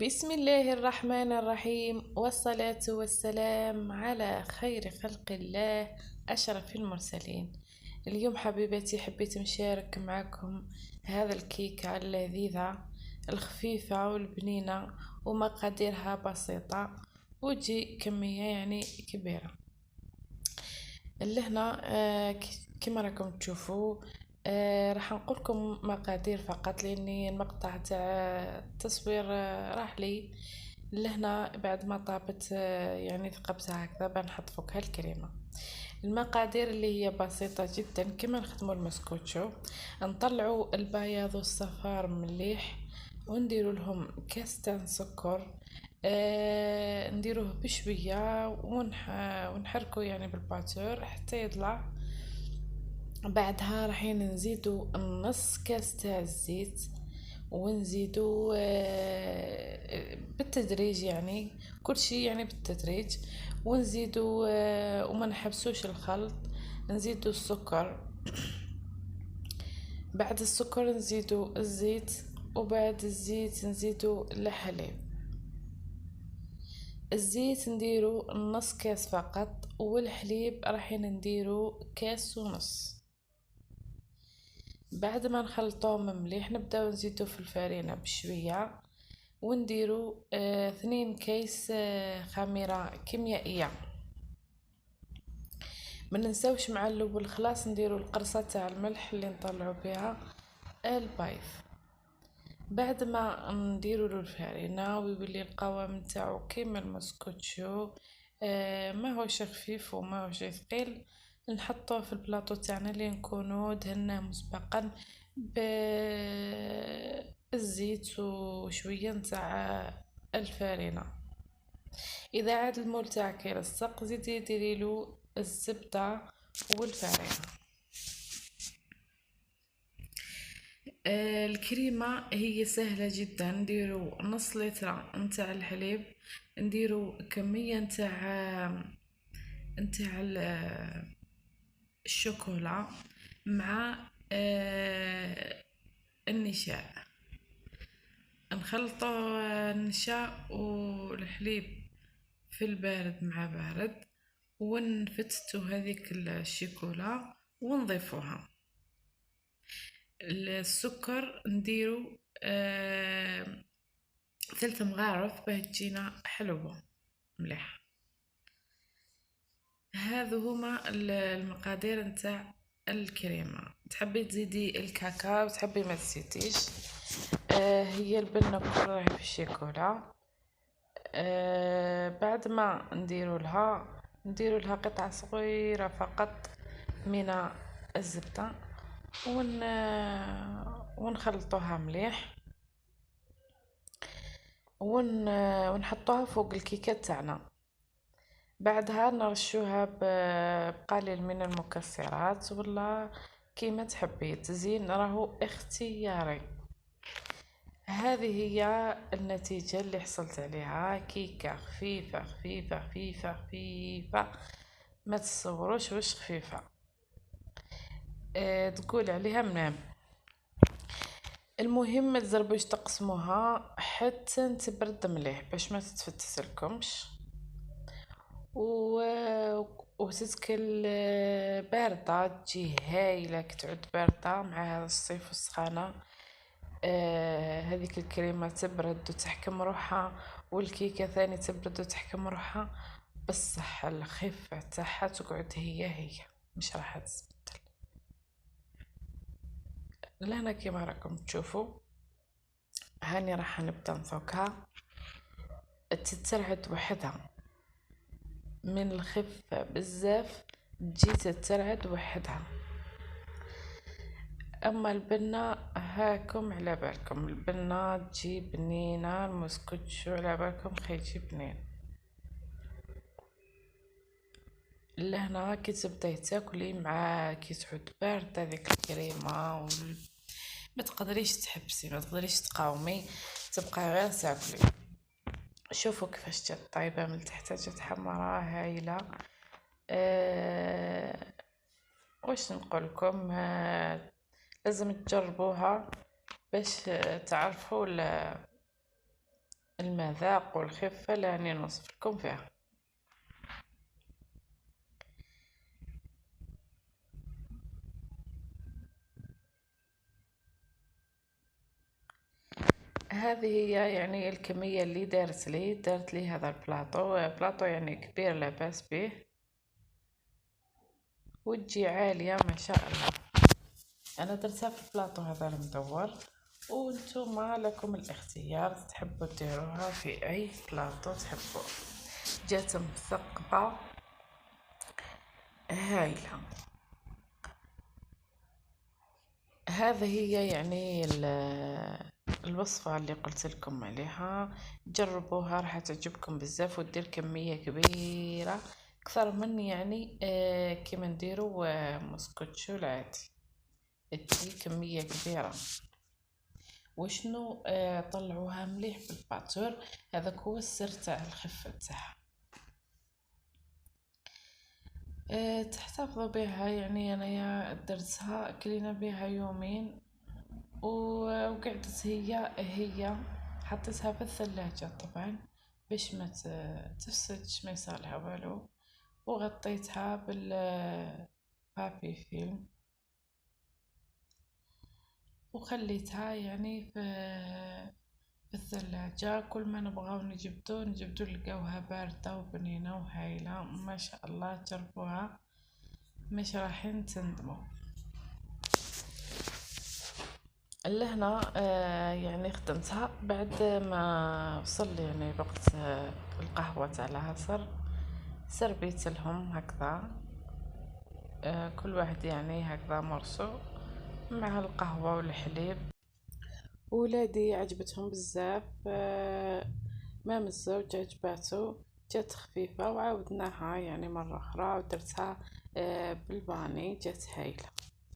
بسم الله الرحمن الرحيم، والصلاة والسلام على خير خلق الله أشرف المرسلين. اليوم حبيباتي حبيت نشارك معكم هذا الكيكة اللذيذة الخفيفة والبنينة ومقاديرها بسيطة وتجي كمية يعني كبيرة. لهنا كما راكم تشوفوا راح نقولكم مقادير فقط لاني المقطع تاع التصوير راح لي لهنا بعد ما طابت يعني ثقبتها هكذا بنحط فوقها الكريمه. المقادير اللي هي بسيطة جدا كما نخدموا المسكوتشو. نطلعوا البياض والصفار مليح ونديروا لهم كاستان سكر، نديروه بشوية ونحركه يعني بالباتور حتى يطلع. بعدها راحين نزيدو نص كاس تاع الزيت ونزيدو بالتدريج يعني كل شيء يعني بالتدريج، ونزيدو وما نحبسوش الخلط. نزيدو السكر، بعد السكر نزيدو الزيت، وبعد الزيت نزيدو الحليب. الزيت نديرو نص كاس فقط، والحليب راحين نديرو كاس ونص. بعد ما نخلطوهم مليح نبداو نزيدو في الفرينة بشوية ونديرو 2 كيس خميرة كيميائية. ما ننساوش مع الاول خلاص نديرو القرصة تاع الملح اللي نطلعو بها البيض. بعد ما نديرو له الفرينة ويولي القوام نتاعو كيما المسكوتشو، ما هوش خفيف وما هوش ثقيل، نحطوه في البلاطو تاعنا اللي نكونو دهناه مسبقا بالزيت وشويه نتاع الفرينة. اذا عاد المول تاعك يلصق زيدي ديريلو الزبده والفرينة. الكريمة هي سهلة جدا. نديرو نص لتر نتاع الحليب، نديرو كمية نتاع الشوكولا مع النشاء. نخلطو النشاء والحليب في البارد مع بارد، ونفتتو هذيك الشوكولا ونضيفوها. السكر نديرو 3 مغارف باه تجينا حلوة مليح. هذو هما المقادير نتاع الكريمة. تحبي تزيدي الكاكاو تحبي ما تزيديش. هي البنة كل راهي في الشيكولا. بعد ما نديرو لها قطعة صغيرة فقط من الزبدة ونخلطوها مليح ونحطوها فوق الكيكات تاعنا. بعدها نرشوها بقليل من المكسرات ولا كيما تحبي. تزيين راهو اختياري. هذه هي النتيجة اللي حصلت عليها، كيكة خفيفة خفيفة خفيفة خفيفة ما تصوروش واش خفيفة. تقول عليها منام. المهم ما تزربوش تقسموها حتى تبرد مليح باش ما تتفتت لكمش و وتتكل باردة تجي هايلة كتعود باردة مع هذا الصيف والسخانة. هذيك الكريمة تبرد وتحكم روحها، والكيكة ثاني تبرد وتحكم روحها، بصح الخفة تاعها تقعد هي مش راح تتبدل. لهنا كيما راكم تشوفوا هاني راح نبدا نفوكها تترعد وحدها من الخفة بزاف تجي تترعد وحدها. اما البنة هاكم على بالكم البنة تجي بنينة، المسكوتشو على بالكم خيجي بنين. لهنا كي تبداي تاكلي مع كي تعود باردة هذيك الكريمة ما تقدريش تحبسي ما تقدريش تقاومي، تبقى غير تاكلي. شوفوا كيفاش جات طايبه من تحت، جات حمراء هايله. واش نقولكم، لازم تجربوها باش تعرفوا المذاق والخفة لاني نوصف لكم فيها. هذه هي يعني الكمية اللي دارت لي هذا البلاطو يعني كبير لاباس به، وتجي عالية ما شاء الله. انا درتها في البلاطو هذا المدور، وانتم لكم الاختيار تحبوا ديروها في اي بلاطو تحبوا. جات مثقبة هايلة. هذه هي يعني الوصفة اللي قلت لكم عليها، جربوها راح تعجبكم بزاف، ودير كمية كبيرة اكثر من يعني كيما نديرو مسكوتشو العادي، تجي كمية كبيرة. وشنو طلعوها مليح بالباتور، هذاك هو السر تاع الخفة تاعها. تحتفظوا بها، يعني انايا درتها كلينا بها يومين وقعدت هي حطيتها في الثلاجة طبعا باش ما تفسدش، ما يصالها والو، وغطيتها بالبابي فيلم وخليتها يعني في الثلاجة. كل ما نبغاو نجبدو لقاوها باردة وبنينة وهايلة ما شاء الله. جربوها مش رايحين تندموا. لهنا يعني خدمتها بعد ما وصل يعني وقت القهوة تاع العصر، سربيت لهم هكذا كل واحد يعني هكذا مرسو مع القهوة والحليب. ولادي عجبتهم بزاف، مام الزوج عجباتو، جات خفيفة وعاودناها يعني مرة أخرى ودرتها بالباني، جات هايلة.